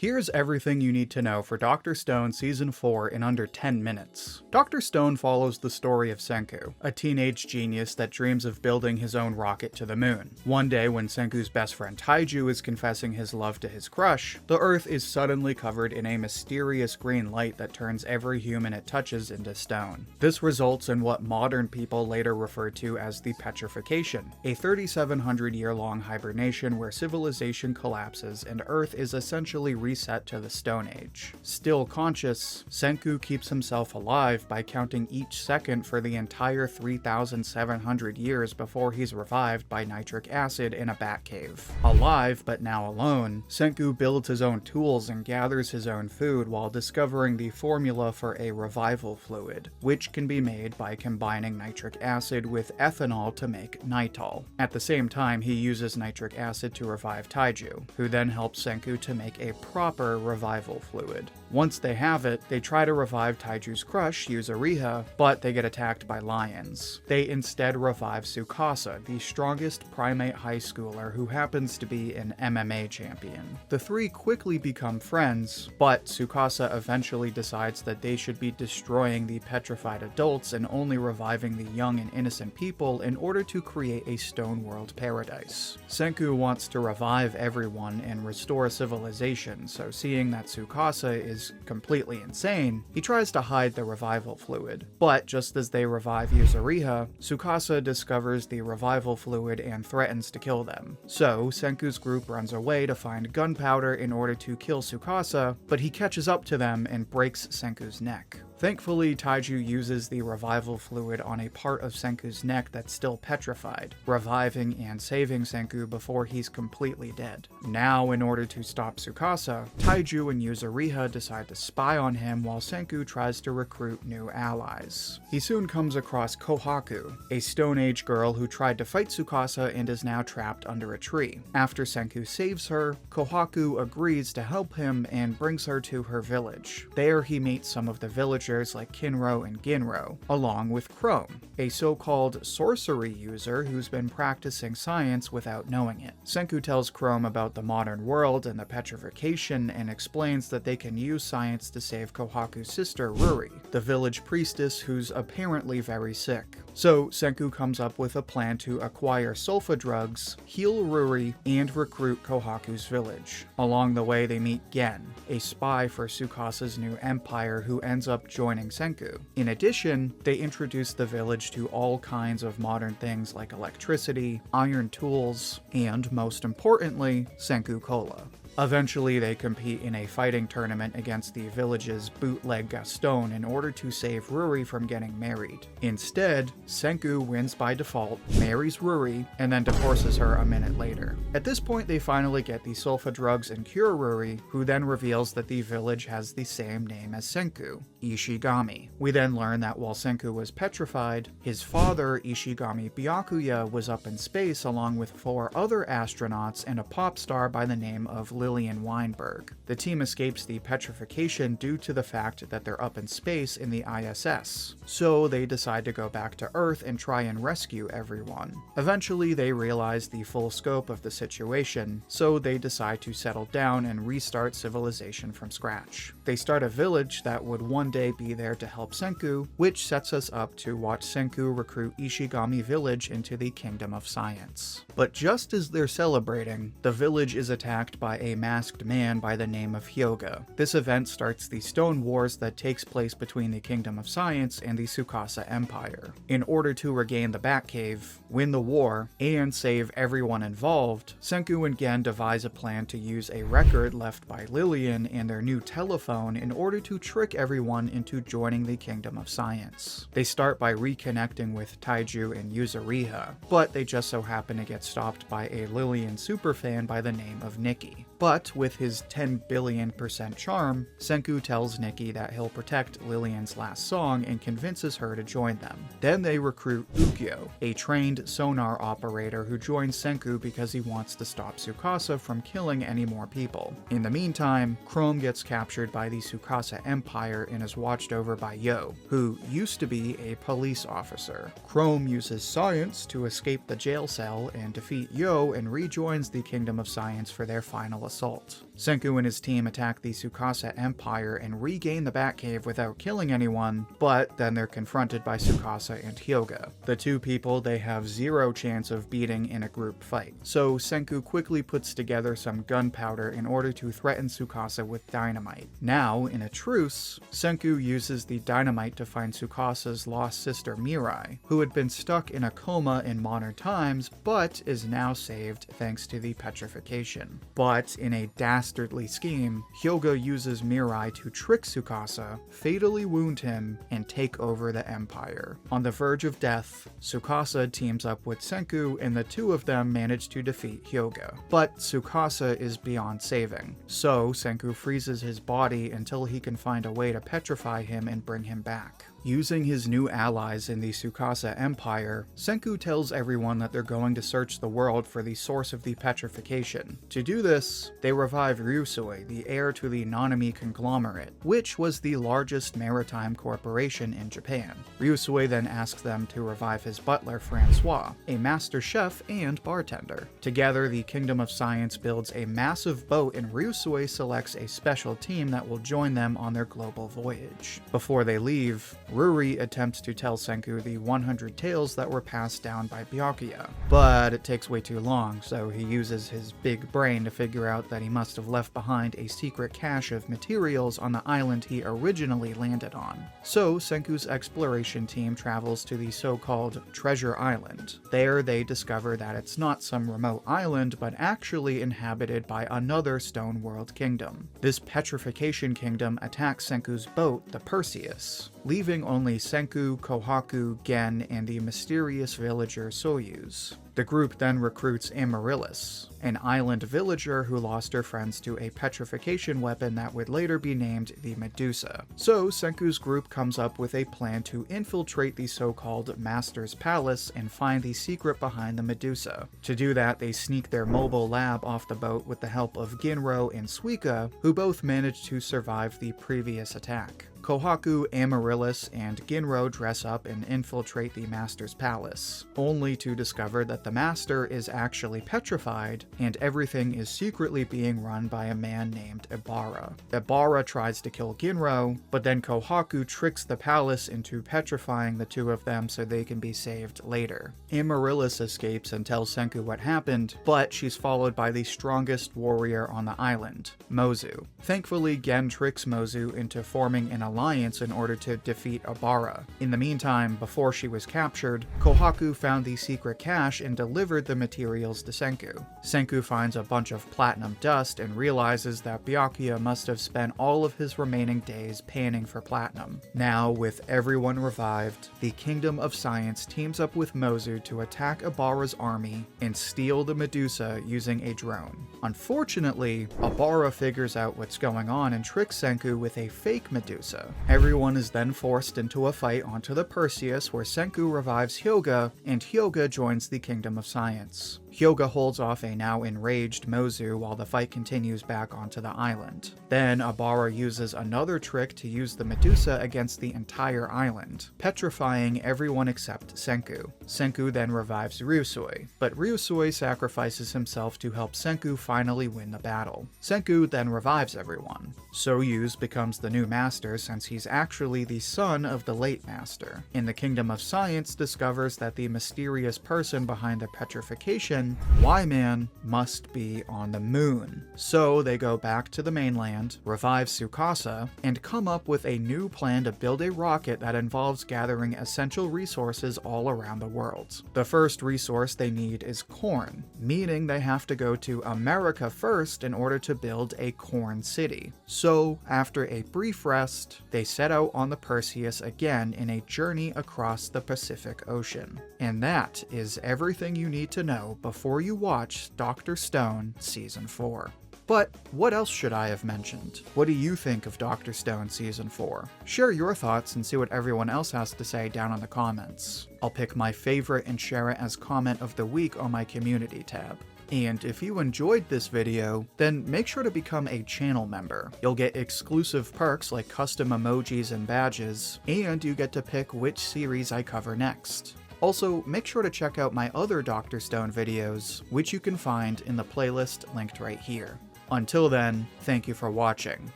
Here's everything you need to know for Dr. Stone Season 4 in under 10 minutes. Dr. Stone follows the story of Senku, a teenage genius that dreams of building his own rocket to the moon. One day when Senku's best friend Taiju is confessing his love to his crush, the Earth is suddenly covered in a mysterious green light that turns every human it touches into stone. This results in what modern people later refer to as the petrification, a 3,700-year-long hibernation where civilization collapses and Earth is essentially reset to the Stone Age. Still conscious, Senku keeps himself alive by counting each second for the entire 3,700 years before he's revived by nitric acid in a bat cave. Alive, but now alone, Senku builds his own tools and gathers his own food while discovering the formula for a revival fluid, which can be made by combining nitric acid with ethanol to make nitol. At the same time, he uses nitric acid to revive Taiju, who then helps Senku to make a proper revival fluid. Once they have it, they try to revive Taiju's crush, Yuzuriha, but they get attacked by lions. They instead revive Tsukasa, the strongest primate high schooler who happens to be an MMA champion. The three quickly become friends, but Tsukasa eventually decides that they should be destroying the petrified adults and only reviving the young and innocent people in order to create a stone world paradise. Senku wants to revive everyone and restore civilization, so seeing that Tsukasa is completely insane, he tries to hide the revival fluid. But just as they revive Yuzuriha, Tsukasa discovers the revival fluid and threatens to kill them. So Senku's group runs away to find gunpowder in order to kill Tsukasa, but he catches up to them and breaks Senku's neck. Thankfully, Taiju uses the revival fluid on a part of Senku's neck that's still petrified, reviving and saving Senku before he's completely dead. Now, in order to stop Tsukasa, Taiju and Yuzuriha decide to spy on him while Senku tries to recruit new allies. He soon comes across Kohaku, a Stone Age girl who tried to fight Tsukasa and is now trapped under a tree. After Senku saves her, Kohaku agrees to help him and brings her to her village. There he meets some of the villagers like Kinro and Ginro, along with Chrome, a so-called sorcery user who's been practicing science without knowing it. Senku tells Chrome about the modern world and the petrification and explains that they can use science to save Kohaku's sister Ruri, the village priestess who's apparently very sick. So Senku comes up with a plan to acquire sulfa drugs, heal Ruri, and recruit Kohaku's village. Along the way they meet Gen, a spy for Tsukasa's new empire who ends up joining Senku. In addition, they introduce the village to all kinds of modern things like electricity, iron tools, and most importantly, Senku Cola. Eventually, they compete in a fighting tournament against the village's bootleg Gaston in order to save Ruri from getting married. Instead, Senku wins by default, marries Ruri, and then divorces her a minute later. At this point, they finally get the sulfa drugs and cure Ruri, who then reveals that the village has the same name as Senku, Ishigami. We then learn that while Senku was petrified, his father, Ishigami Byakuya, was up in space along with 4 other astronauts and a pop star by the name of Lillian Weinberg. The team escapes the petrification due to the fact that they're up in space in the ISS, so they decide to go back to Earth and try and rescue everyone. Eventually, they realize the full scope of the situation, so they decide to settle down and restart civilization from scratch. They start a village that would one day be there to help Senku, which sets us up to watch Senku recruit Ishigami Village into the Kingdom of Science. But just as they're celebrating, the village is attacked by a masked man by the name of Hyoga. This event starts the Stone Wars that takes place between the Kingdom of Science and the Tsukasa Empire. In order to regain the Batcave, win the war, and save everyone involved, Senku and Gen devise a plan to use a record left by Lillian and their new telephone in order to trick everyone into joining the Kingdom of Science. They start by reconnecting with Taiju and Yuzuriha, but they just so happen to get stopped by a Lillian superfan by the name of Nikki. But with his 10 billion% charm, Senku tells Nikki that he'll protect Lillian's last song and convinces her to join them. Then they recruit Ukyo, a trained sonar operator who joins Senku because he wants to stop Tsukasa from killing any more people. In the meantime, Chrome gets captured by the Tsukasa Empire and is watched over by Yo, who used to be a police officer. Chrome uses science to escape the jail cell and defeat Yo and rejoins the Kingdom of Science for their final assault. Senku and his team attack the Tsukasa Empire and regain the Batcave without killing anyone, but then they're confronted by Tsukasa and Hyoga. The two people they have zero chance of beating in a group fight, so Senku quickly puts together some gunpowder in order to threaten Tsukasa with dynamite. Now, in a truce, Senku uses the dynamite to find Tsukasa's lost sister Mirai, who had been stuck in a coma in modern times, but is now saved thanks to the petrification. But in a dastardly scheme, Hyoga uses Mirai to trick Tsukasa, fatally wound him, and take over the Empire. On the verge of death, Tsukasa teams up with Senku, and the two of them manage to defeat Hyoga. But Tsukasa is beyond saving, so Senku freezes his body until he can find a way to petrify him and bring him back. Using his new allies in the Tsukasa Empire, Senku tells everyone that they're going to search the world for the source of the petrification. To do this, they revive Ryusui, the heir to the Nanami conglomerate, which was the largest maritime corporation in Japan. Ryusui then asks them to revive his butler Francois, a master chef and bartender. Together, the Kingdom of Science builds a massive boat, and Ryusui selects a special team that will join them on their global voyage. Before they leave, Ruri attempts to tell Senku the 100 tales that were passed down by Byakuya, but it takes way too long, so he uses his big brain to figure out that he must have left behind a secret cache of materials on the island he originally landed on. So Senku's exploration team travels to the so-called Treasure Island. There they discover that it's not some remote island, but actually inhabited by another Stone World kingdom. This petrification kingdom attacks Senku's boat, the Perseus, leaving only Senku, Kohaku, Gen, and the mysterious villager Soyuz. The group then recruits Amaryllis, an island villager who lost her friends to a petrification weapon that would later be named the Medusa. So Senku's group comes up with a plan to infiltrate the so-called Master's Palace and find the secret behind the Medusa. To do that, they sneak their mobile lab off the boat with the help of Ginro and Suika, who both managed to survive the previous attack. Kohaku, Amaryllis, and Ginro dress up and infiltrate the Master's Palace, only to discover that the Master is actually petrified, and everything is secretly being run by a man named Ibarra. Ibarra tries to kill Ginro, but then Kohaku tricks the palace into petrifying the two of them so they can be saved later. Amaryllis escapes and tells Senku what happened, but she's followed by the strongest warrior on the island, Mozu. Thankfully, Gen tricks Mozu into forming an alliance in order to defeat Ibarra. In the meantime, before she was captured, Kohaku found the secret cache and delivered the materials to Senku. Senku finds a bunch of platinum dust and realizes that Byakuya must have spent all of his remaining days panning for platinum. Now, with everyone revived, the Kingdom of Science teams up with Mozu to attack Ibarra's army and steal the Medusa using a drone. Unfortunately, Ibarra figures out what's going on and tricks Senku with a fake Medusa. Everyone is then forced into a fight onto the Perseus, where Senku revives Hyoga, and Hyoga joins the Kingdom of Science. Hyoga holds off a now enraged Mozu while the fight continues back onto the island. Then Ibarra uses another trick to use the Medusa against the entire island, petrifying everyone except Senku. Senku then revives Ryusui, but Ryusui sacrifices himself to help Senku finally win the battle. Senku then revives everyone. Soyuz becomes the new master since he's actually the son of the late master. And the Kingdom of Science discovers that the mysterious person behind the petrification, Y-Man, must be on the moon. So they go back to the mainland, revive Tsukasa, and come up with a new plan to build a rocket that involves gathering essential resources all around the world. The first resource they need is corn, meaning they have to go to America first in order to build a corn city. So, after a brief rest, they set out on the Perseus again in a journey across the Pacific Ocean. And that is everything you need to know before you watch Dr. Stone Season 4. But what else should I have mentioned? What do you think of Dr. Stone Season 4? Share your thoughts and see what everyone else has to say down in the comments. I'll pick my favorite and share it as comment of the week on my community tab. And if you enjoyed this video, then make sure to become a channel member. You'll get exclusive perks like custom emojis and badges, and you get to pick which series I cover next. Also, make sure to check out my other Dr. Stone videos, which you can find in the playlist linked right here. Until then, thank you for watching,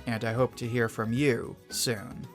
and I hope to hear from you soon.